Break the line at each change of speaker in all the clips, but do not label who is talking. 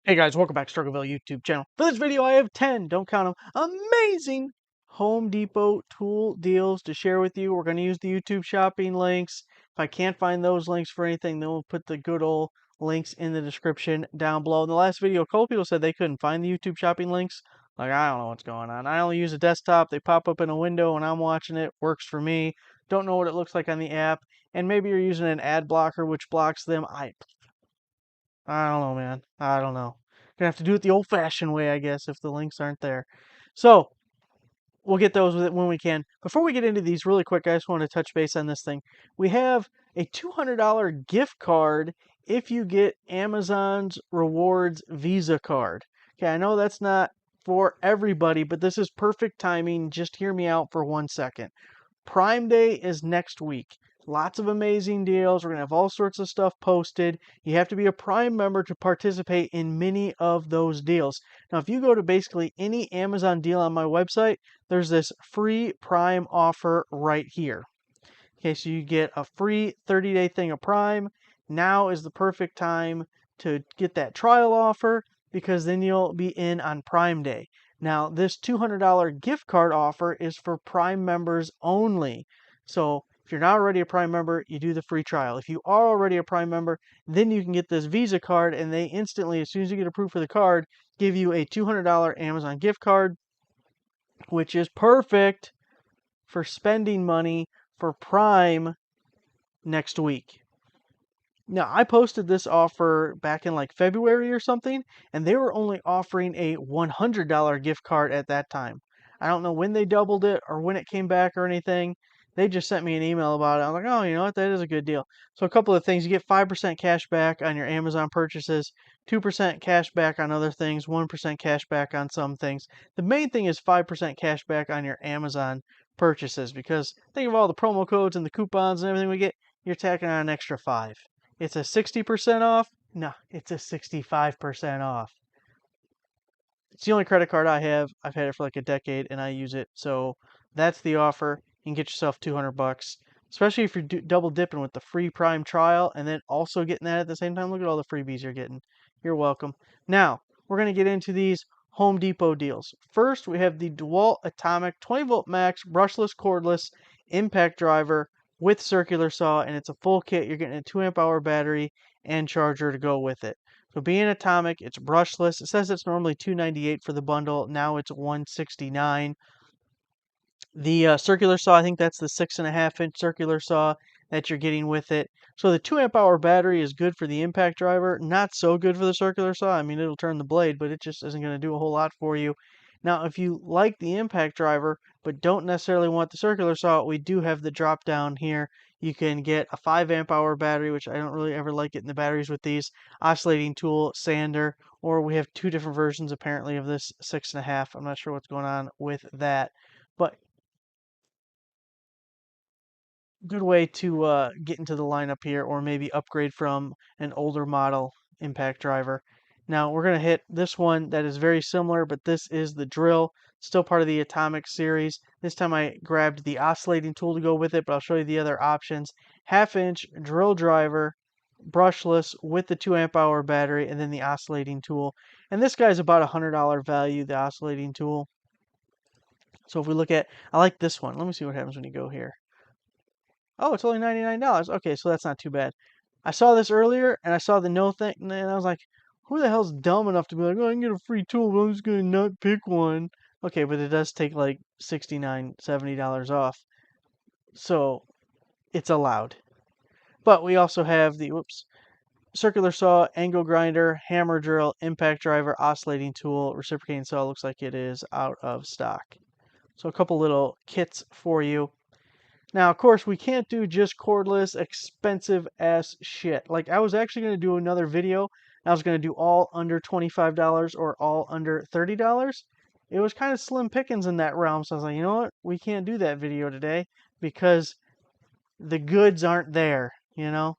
Hey guys, welcome back to Struggleville YouTube channel. For this video, I have 10, don't count them, amazing Home Depot tool deals to share with you. We're going to use the YouTube shopping links. If I can't find those links for anything, then we'll put the good old links in the description down below. In the last video, a couple people said they couldn't find the YouTube shopping links. Like, I don't know what's going on. I only use a desktop. They pop up in a window and I'm watching it. Works for me. Don't know what it looks like on the app. And maybe you're using an ad blocker which blocks them. I don't know, man. I don't know. Gonna have to do it the old-fashioned way, I guess, if the links aren't there. So we'll get those with it when we can. Before we get into these, really quick, I just want to touch base on this thing. We have a $200 gift card if you get Amazon's Rewards Visa card. Okay, I know that's not for everybody, but this is perfect timing. Just hear me out for 1 second. Prime Day is next week. Lots of amazing deals. We're going to have all sorts of stuff posted. You have to be a Prime member to participate in many of those deals. Now, if you go to basically any Amazon deal on my website, there's this free Prime offer right here. Okay, so you get a free 30-day thing of Prime. Now is the perfect time to get that trial offer because then you'll be in on Prime Day. Now, this $200 gift card offer is for Prime members only. So if you're not already a Prime member, you do the free trial. If you are already a Prime member, then you can get this Visa card, and they instantly, as soon as you get approved for the card, give you a $200 Amazon gift card, which is perfect for spending money for Prime next week. Now, I posted this offer back in like February or something, and they were only offering a $100 gift card at that time. I don't know when they doubled it or when it came back or anything. They just sent me an email about it. I'm like, oh, you know what? That is a good deal. So, a couple of things. You get 5% cash back on your Amazon purchases, 2% cash back on other things, 1% cash back on some things. The main thing is 5% cash back on your Amazon purchases because think of all the promo codes and the coupons and everything we get. You're tacking on an extra 5. It's a 60% off? No, it's a 65% off. It's the only credit card I have. I've had it for like a decade and I use it. So that's the offer. You can get yourself 200 bucks, especially if you're double dipping with the free Prime trial and then also getting that at the same time. Look at all the freebies you're getting. You're welcome. Now, we're going to get into these Home Depot deals. First, we have the dewalt Atomic 20 volt max brushless cordless impact driver with circular saw, and it's a full kit. You're getting a 2 amp hour battery and charger to go with it. So being Atomic, it's brushless. It says it's normally $298 for the bundle. Now it's $169. The circular saw, I think that's the 6.5-inch circular saw that you're getting with it. So the 2 amp hour battery is good for the impact driver, not so good for the circular saw. I mean, it'll turn the blade, but it just isn't going to do a whole lot for you. Now, if you like the impact driver, but don't necessarily want the circular saw, we do have the drop down here. You can get a 5 amp hour battery, which I don't really ever like getting the batteries with these, oscillating tool, sander, or we have two different versions apparently of this 6.5. I'm not sure what's going on with that. But good way to get into the lineup here or maybe upgrade from an older model impact driver. Now we're going to hit this one that is very similar, but this is the drill, still part of the Atomic series. This time I grabbed the oscillating tool to go with it, but I'll show you the other options. 1/2-inch drill driver, brushless with the 2 amp hour battery, and then the oscillating tool. And this guy's about $100 value, the oscillating tool. So if we look at, I like this one. Let me see what happens when you go here. Oh, it's only $99. Okay, so that's not too bad. I saw this earlier, and I saw the no thing, and I was like, who the hell's dumb enough to be like, oh, I can get a free tool, but I'm just going to not pick one. Okay, but it does take like $69, $70 off. So it's allowed. But we also have the, circular saw, angle grinder, hammer drill, impact driver, oscillating tool, reciprocating saw. Looks like it is out of stock. So a couple little kits for you. Now, of course, we can't do just cordless, expensive ass shit. Like, I was actually going to do another video. I was going to do all under $25 or all under $30. It was kind of slim pickings in that realm. So I was like, you know what? We can't do that video today because the goods aren't there, you know?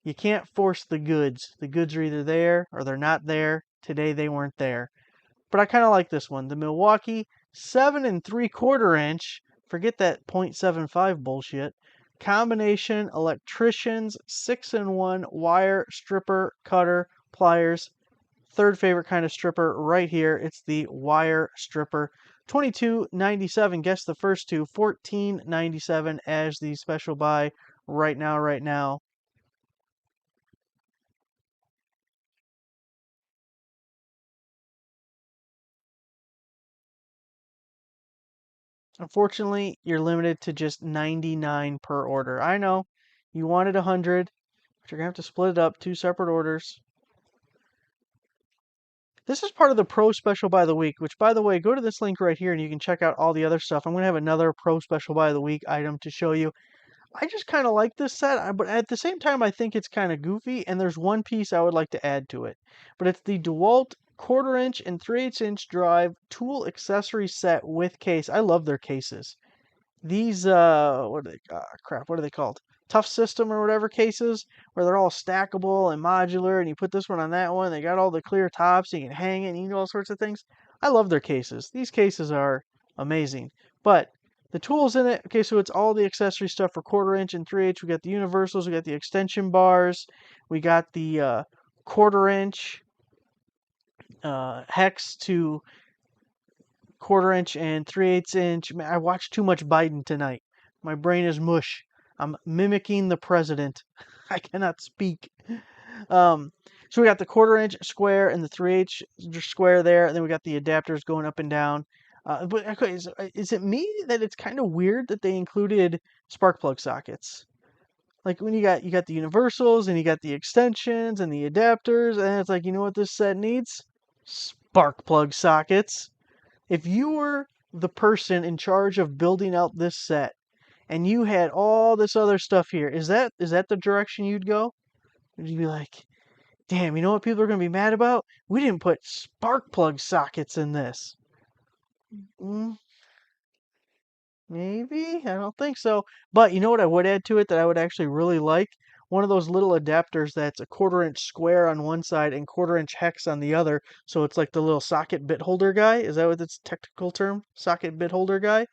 You can't force the goods. The goods are either there or they're not there. Today they weren't there. But I kind of like this one. The Milwaukee 7 3/4 inch. Forget that 0.75 bullshit. Combination electricians 6-in-1 wire stripper cutter pliers. third favorite kind of stripper right here. It's the wire stripper. $22.97. Guess the first two. $14.97 as the special buy right now, right now. Unfortunately, you're limited to just 99 per order. I know you wanted 100, but you're gonna have to split it up, two separate orders. This is part of the Pro Special Buy of the Week, which, by the way, go to this link right here and you can check out all the other stuff. I'm going to have another Pro Special Buy of the Week item to show you. I just kind of like this set, but at the same time, I think it's kind of goofy, and there's one piece I would like to add to it. But it's the dewalt quarter-inch and 3/8-inch drive tool accessory set with case. I love their cases. These what are they crap, what are they called? Tough system or whatever cases where they're all stackable and modular, and you put this one on that one. They got all the clear tops, so you can hang it and you can do all sorts of things. I love their cases. These cases are amazing. But the tools in it, okay, so it's all the accessory stuff for quarter-inch and 3/8. We got the universals, we got the extension bars, we got the quarter-inch hex to quarter-inch and 3/8-inch. Man, I watched too much Biden tonight. My brain is mush. I'm mimicking the president. I cannot speak. Um, so we got the quarter-inch square and the 3/8 square there, and then we got the adapters going up and down. But okay, is it me that it's kind of weird that they included spark plug sockets? Like when you got the universals and you got the extensions and the adapters, and it's like, you know what this set needs? Spark plug sockets. If you were the person in charge of building out this set and you had all this other stuff here, is that the direction you'd go? Would you be like, damn, you know what people are going to be mad about? We didn't put spark plug sockets in this. Mm, maybe? I don't think so. But you know what I would add to it that I would actually really like? One of those little adapters that's a quarter-inch square on one side and quarter-inch hex on the other. So it's like the little socket bit holder guy. Is that what its technical term? Socket bit holder guy?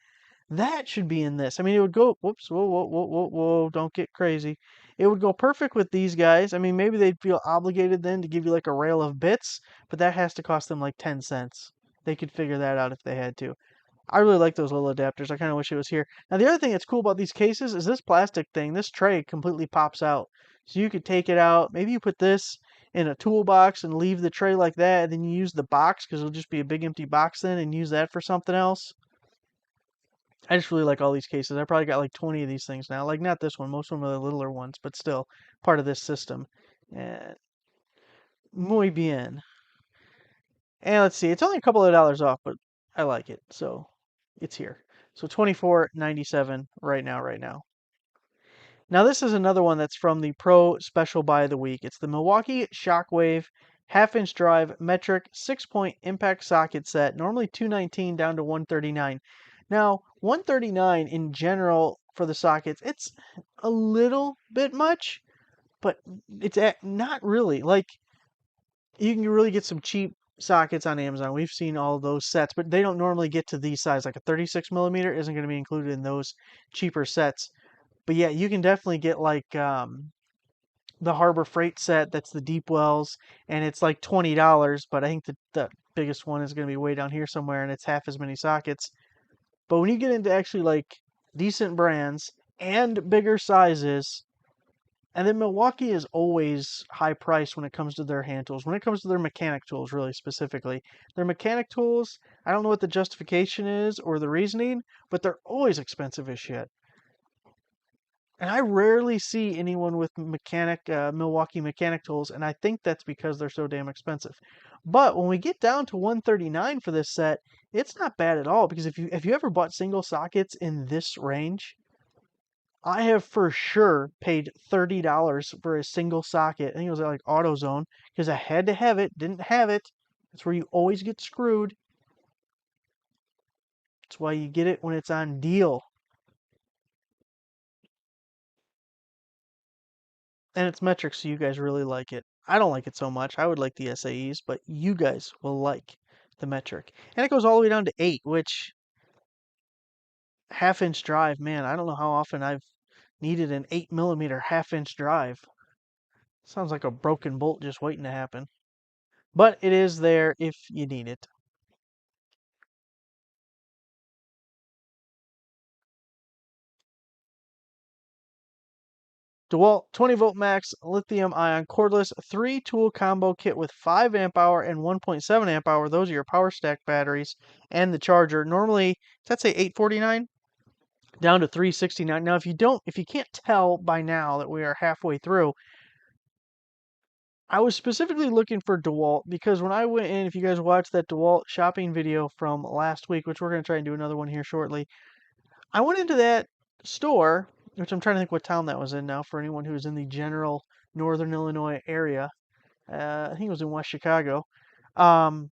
That should be in this. I mean, it would go, whoops, whoa, whoa, whoa, whoa, whoa, don't get crazy. It would go perfect with these guys. I mean, maybe they'd feel obligated then to give you like a rail of bits, but that has to cost them like 10 cents. They could figure that out if they had to. I really like those little adapters. I kind of wish it was here. Now, the other thing that's cool about these cases is this plastic thing, this tray completely pops out. So you could take it out. Maybe you put this in a toolbox and leave the tray like that, and then you use the box because it'll just be a big empty box then and use that for something else. I just really like all these cases. I probably got like 20 of these things now. Like not this one. Most of them are the littler ones, but still part of this system. And muy bien. And let's see, it's only a couple of dollars off, but I like it, so it's here. So 24.97 right now, right now. Now this is another one that's from the Pro Special Buy of the Week. It's the Milwaukee Shockwave half-inch drive metric 6-point impact socket set. Normally $219 down to $139. Now 139 in general for the sockets, it's a little bit much, but it's not really. Like you can really get some cheap sockets on Amazon. We've seen all those sets, but they don't normally get to these size. Like a 36 millimeter isn't going to be included in those cheaper sets. But yeah, you can definitely get like the Harbor Freight set. That's the deep wells, and it's like $20. But I think the biggest one is going to be way down here somewhere, and it's half as many sockets. But when you get into actually like decent brands and bigger sizes, and then Milwaukee is always high priced when it comes to their hand tools. When it comes to their mechanic tools, really specifically, their mechanic tools, I don't know what the justification is or the reasoning, but they're always expensive as shit. And I rarely see anyone with Milwaukee mechanic tools, and I think that's because they're so damn expensive. But when we get down to 139 for this set, it's not bad at all because if you ever bought single sockets in this range, I have for sure paid $30 for a single socket. I think it was at like AutoZone because I had to have it, didn't have it. That's where you always get screwed. That's why you get it when it's on deal. And it's metric, so you guys really like it. I don't like it so much. I would like the SAEs, but you guys will like the metric. And it goes all the way down to 8, which half-inch drive, man, I don't know how often I've needed an 8 millimeter half-inch drive. Sounds like a broken bolt just waiting to happen. but it is there if you need it. DeWalt 20-volt max lithium ion cordless 3-tool combo kit with 5 amp hour and 1.7 amp hour. Those are your power stack batteries and the charger. Normally, does that say 849? Down to 369. Now, if you can't tell by now that we are halfway through, I was specifically looking for DeWalt because when I went in, if you guys watched that DeWalt shopping video from last week, which we're going to try and do another one here shortly, I went into that store, which I'm trying to think what town that was in now for anyone who's in the general northern Illinois area. I think it was in West Chicago. Um,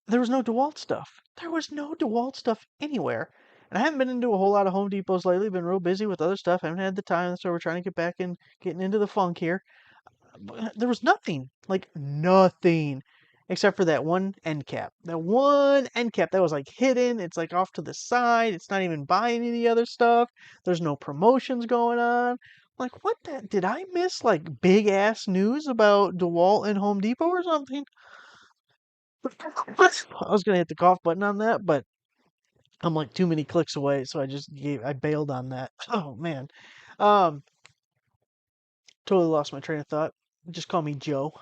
there was no DeWalt stuff. There was no DeWalt stuff anywhere. And I haven't been into a whole lot of Home Depots lately. Been real busy with other stuff. Haven't had the time, so we're trying to get back and getting into the funk here. But there was nothing, like nothing, except for that one end cap. That one end cap that was like hidden. It's like off to the side. It's not even by any of the other stuff. There's no promotions going on. Like, what the, did I miss like big ass news about DeWalt and Home Depot or something? I was gonna hit the cough button on that, but I'm like too many clicks away, so I bailed on that. Oh man. Um, totally lost my train of thought. Just call me Joe.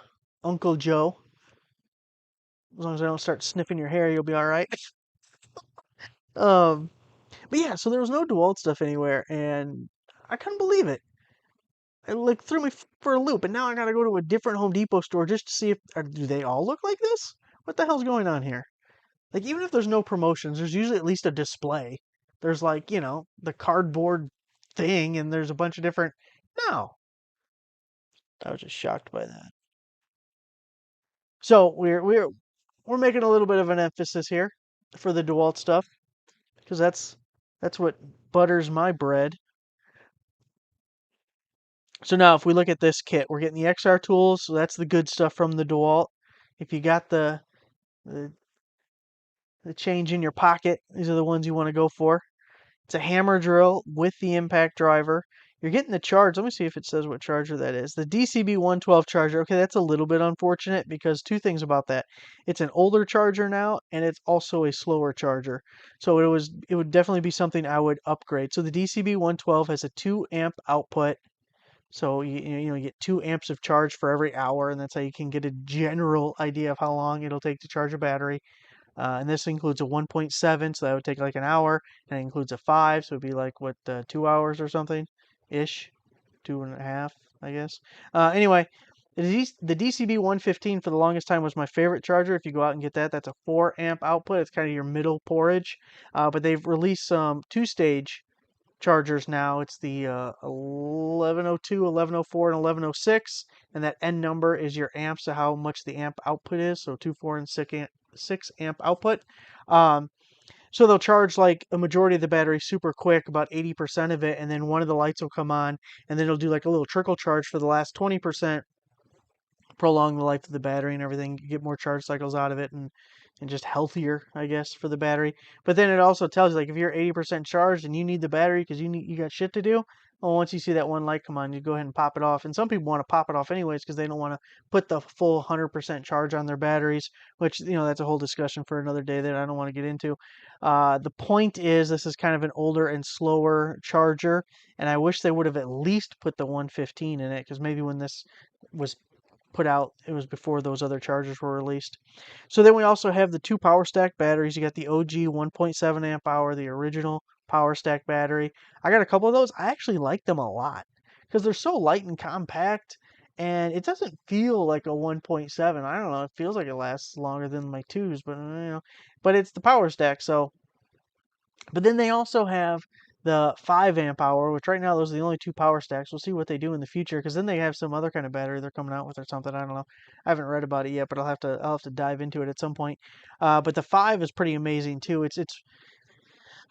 Uncle Joe. As long as I don't start sniffing your hair, you'll be all right. Um, but yeah, so there was no DeWalt stuff anywhere, and I couldn't believe it. It like threw me for a loop, and now I gotta go to a different Home Depot store just to see if do they all look like this? What the hell's going on here? Like even if there's no promotions, there's usually at least a display. There's like the cardboard thing, and there's a bunch of different. No, I was just shocked by that. So we're making a little bit of an emphasis here for the DeWalt stuff because that's what butters my bread. So now if we look at this kit, we're getting the XR tools, so that's the good stuff from the DeWalt. If you got the, the change in your pocket, these are the ones you want to go for. It's a hammer drill with the impact driver. You're getting the charge. Let me see if it says what charger that is. The DCB 112 charger. Okay, that's a little bit unfortunate because two things about that. It's an older charger now, and it's also a slower charger. So it would definitely be something I would upgrade. So the DCB 112 has a 2 amp output. So you get 2 amps of charge for every hour, and that's how you can get a general idea of how long it'll take to charge a battery. And this includes a 1.7, so that would take like an hour, and it includes a 5, so it'd be like, what, 2 hours or something ish? 2.5, I guess. Anyway, the DCB 115 for the longest time was my favorite charger. If you go out and get that, that's a 4 amp output. It's kind of your middle porridge. But they've released some 2-stage chargers now. It's the 1102, 1104, and 1106, and that N number is your amps, so how much the amp output is. So 2, 4, and 6 amp output. So they'll charge like a majority of the battery super quick, about 80% of it, and then one of the lights will come on, and then it'll do like a little trickle charge for the last 20%, prolong the life of the battery and everything, get more charge cycles out of it, and just healthier, I guess, for the battery. But then it also tells you like if you're 80% charged and you need the battery because you got shit to do. Well, once you see that one light come on, you go ahead and pop it off. And some people want to pop it off anyways because they don't want to put the full 100% charge on their batteries, which that's a whole discussion for another day that I don't want to get into. The point is this is kind of an older and slower charger, and I wish they would have at least put the 115 in it because maybe when this was put out, it was before those other chargers were released. So then we also have the 2 power stack batteries. You got the OG 1.7 amp hour, the original power stack battery. I got a couple of those. I actually like them a lot because they're so light and compact, and it doesn't feel like a 1.7. I don't know. It feels like it lasts longer than my 2s, but it's the power stack. So, but then they also have the 5 amp hour, which right now those are the only 2 power stacks. We'll see what they do in the future because then they have some other kind of battery they're coming out with or something. I don't know. I haven't read about it yet, but I'll have to dive into it at some point. But the 5 is pretty amazing too. It's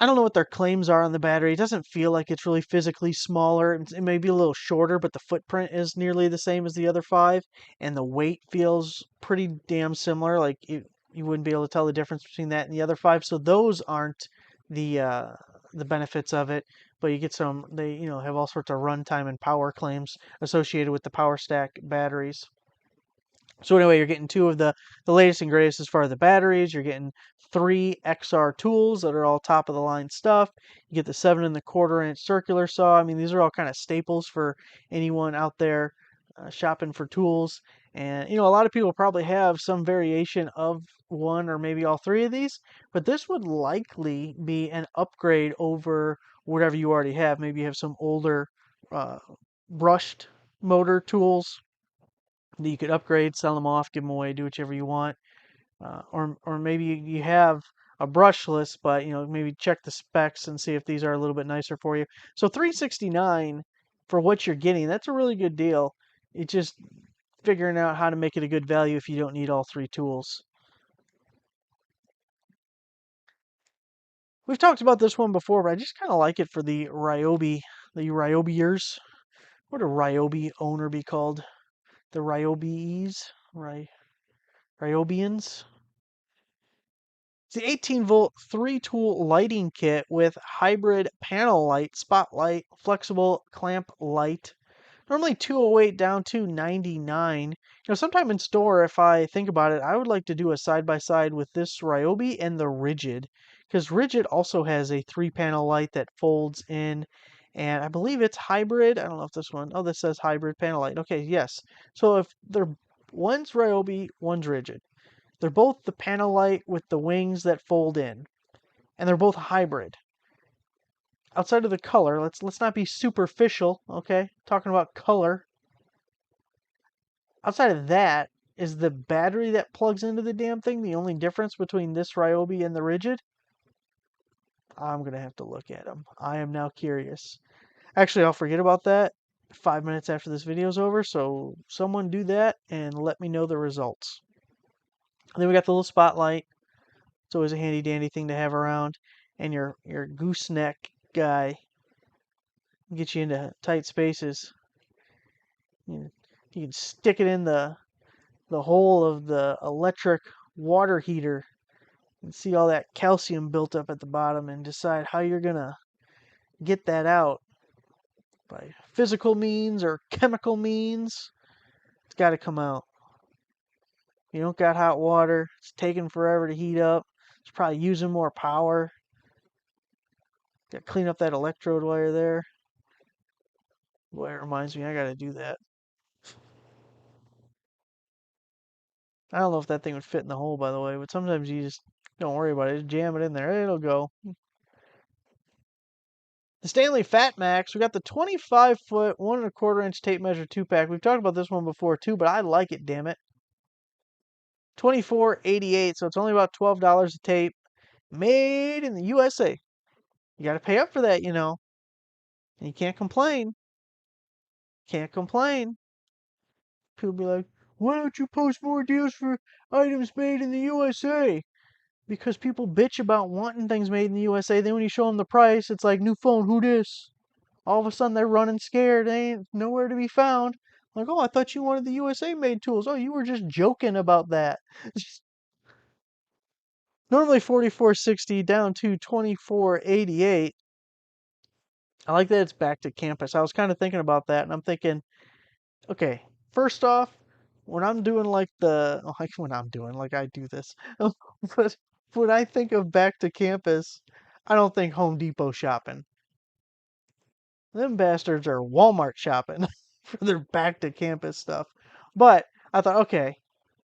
I don't know what their claims are on the battery. It doesn't feel like it's really physically smaller. It may be a little shorter, but the footprint is nearly the same as the other 5, and the weight feels pretty damn similar. Like you wouldn't be able to tell the difference between that and the other 5. So those aren't the benefits of it, but you get some. They have all sorts of runtime and power claims associated with the power stack batteries. So anyway, you're getting two of the latest and greatest as far as the batteries. You're getting three XR tools that are all top of the line stuff. You get the 7¼ inch circular saw. I mean, these are all kind of staples for anyone out there shopping for tools. And a lot of people probably have some variation of one or maybe all three of these, but this would likely be an upgrade over whatever you already have. Maybe you have some older uh, brushed motor tools that you could upgrade, sell them off, give them away, do whichever you want. Or maybe you have a brushless, but maybe check the specs and see if these are a little bit nicer for you. So 369 for what you're getting, that's a really good deal. It's just figuring out how to make it a good value if you don't need all three tools. We've talked about this one before, but I just kind of like it for the Ryobiers. What would a Ryobi owner be called? The Ryobies? Ryobians? It's the 18-volt 3-tool lighting kit with hybrid panel light, spotlight, flexible clamp light. Normally 208 down to 99. Sometime in store, if I think about it, I would like to do a side by side with this Ryobi and the Rigid, because Rigid also has a 3-panel light that folds in, and I believe it's hybrid. I don't know if this one. Oh, this says hybrid panel light. Okay, yes. So if they're one's Ryobi, one's Rigid. They're both the panel light with the wings that fold in, and they're both hybrid. Outside of the color, let's not be superficial, okay? Talking about color. Outside of that, is the battery that plugs into the damn thing the only difference between this Ryobi and the Rigid? I'm gonna have to look at them. I am now curious. Actually, I'll forget about that 5 minutes after this video's over, so someone do that and let me know the results. And then we got the little spotlight. It's always a handy dandy thing to have around. And your gooseneck guy get you into tight spaces. You can stick it in the hole of the electric water heater and see all that calcium built up at the bottom and decide how you're gonna get that out by physical means or chemical means. It's got to come out. You don't got hot water. It's taking forever to heat up. It's probably using more power. Got to clean up that electrode wire there. Boy, it reminds me, I got to do that. I don't know if that thing would fit in the hole, by the way, but sometimes you just don't worry about it. Just jam it in there. It'll go. The Stanley Fat Max, we got the 25-foot, 1¼ inch tape measure 2-pack. We've talked about this one before too, but I like it, damn it. $24.88, so it's only about $12 a tape. Made in the USA. You got to pay up for that, And you can't complain. Can't complain. People be like, why don't you post more deals for items made in the USA? Because people bitch about wanting things made in the USA. Then when you show them the price, it's like, new phone, who dis? All of a sudden they're running scared. They ain't nowhere to be found. Like, oh, I thought you wanted the USA made tools. Oh, you were just joking about that. Normally 44.60 down to 24.88. I like that it's back to campus. I was kind of thinking about that, and I'm thinking, okay, first off, when I'm doing like I do this, but when I think of back to campus, I don't think Home Depot shopping. Them bastards are Walmart shopping for their back to campus stuff. But I thought, okay,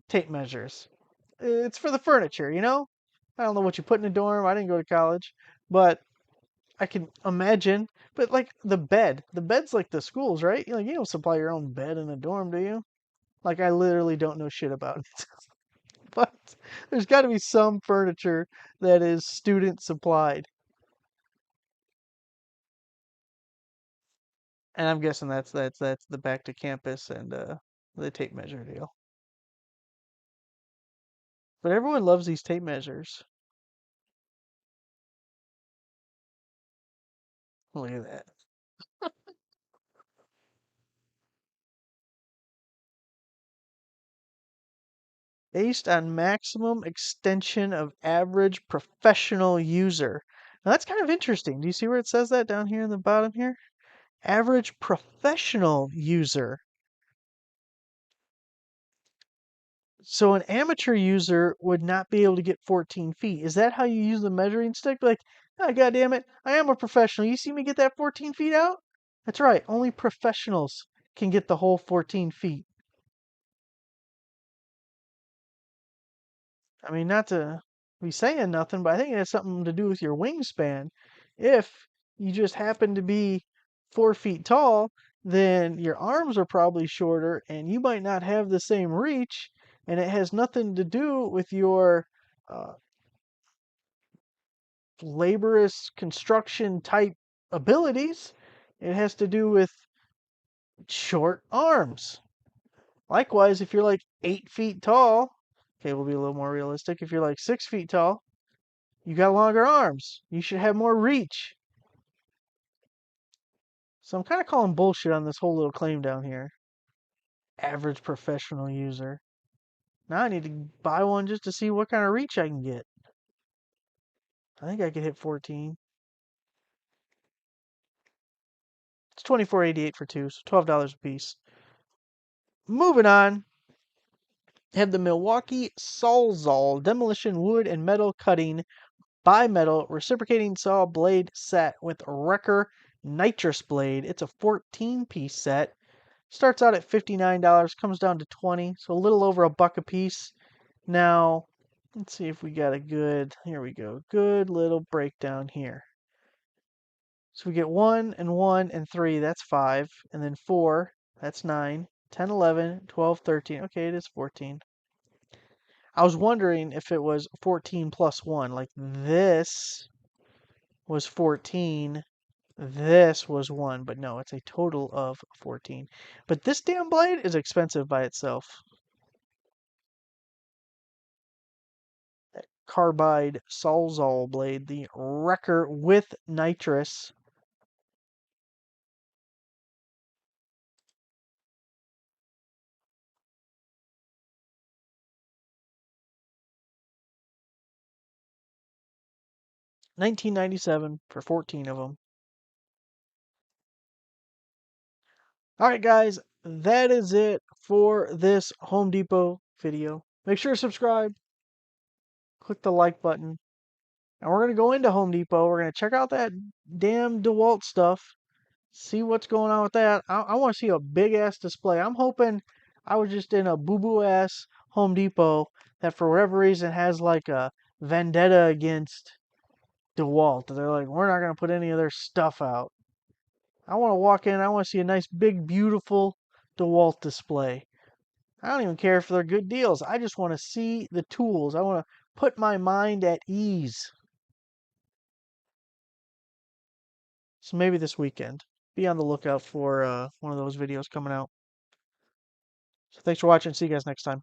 tape measures. It's for the furniture, I don't know what you put in a dorm. I didn't go to college, but I can imagine. But like the bed's like the schools, right? You don't supply your own bed in a dorm, do you? Like I literally don't know shit about it. But there's got to be some furniture that is student supplied. And I'm guessing that's the back to campus and the tape measure deal. But everyone loves these tape measures. Look at that. Based on maximum extension of average professional user. Now that's kind of interesting. Do you see where it says that down here in the bottom here? Average professional user. So an amateur user would not be able to get 14 feet. Is that how you use the measuring stick? Like, ah, God damn it, I am a professional. You see me get that 14 feet out? That's right, only professionals can get the whole 14 feet. I mean, not to be saying nothing, but I think it has something to do with your wingspan. If you just happen to be 4 feet tall, then your arms are probably shorter and you might not have the same reach, and it has nothing to do with your uh, laborious construction type abilities. It has to do with short arms. Likewise, if you're like 8 feet tall, okay, we'll be a little more realistic. If you're like 6 feet tall, you got longer arms. You should have more reach. So I'm kind of calling bullshit on this whole little claim down here. Average professional user. Now I need to buy one just to see what kind of reach I can get. I think I could hit 14. It's $24.88 for two, so $12 a piece. Moving on, have the Milwaukee Sawzall demolition wood and metal cutting bi-metal reciprocating saw blade set with wrecker nitrous blade. It's a 14-piece set. Starts out at $59, comes down to 20, so a little over a buck a piece. Now, let's see if we got a good, here we go, good little breakdown here. So we get 1 and 1 and 3, that's 5, and then 4, that's 9, 10, 11, 12, 13. Okay, it is 14. I was wondering if it was 14 plus 1, like this was 14, this was 1, but no, it's a total of 14. But this damn blade is expensive by itself. Carbide Sawzall blade, the wrecker with nitrous. $19.97 for 14 of them. All right, guys, that is it for this Home Depot video. Make sure to subscribe, click the like button, and we're going to go into Home Depot. We're going to check out that damn DeWalt stuff, see what's going on with that. I want to see a big ass display. I'm hoping I was just in a boo boo ass Home Depot that for whatever reason has like a vendetta against DeWalt. They're like, we're not going to put any of their stuff out. I want to walk in, I want to see a nice, big, beautiful DeWalt display. I don't even care if they're good deals. I just want to see the tools. I want to put my mind at ease. So maybe this weekend. Be on the lookout for one of those videos coming out. So thanks for watching. See you guys next time.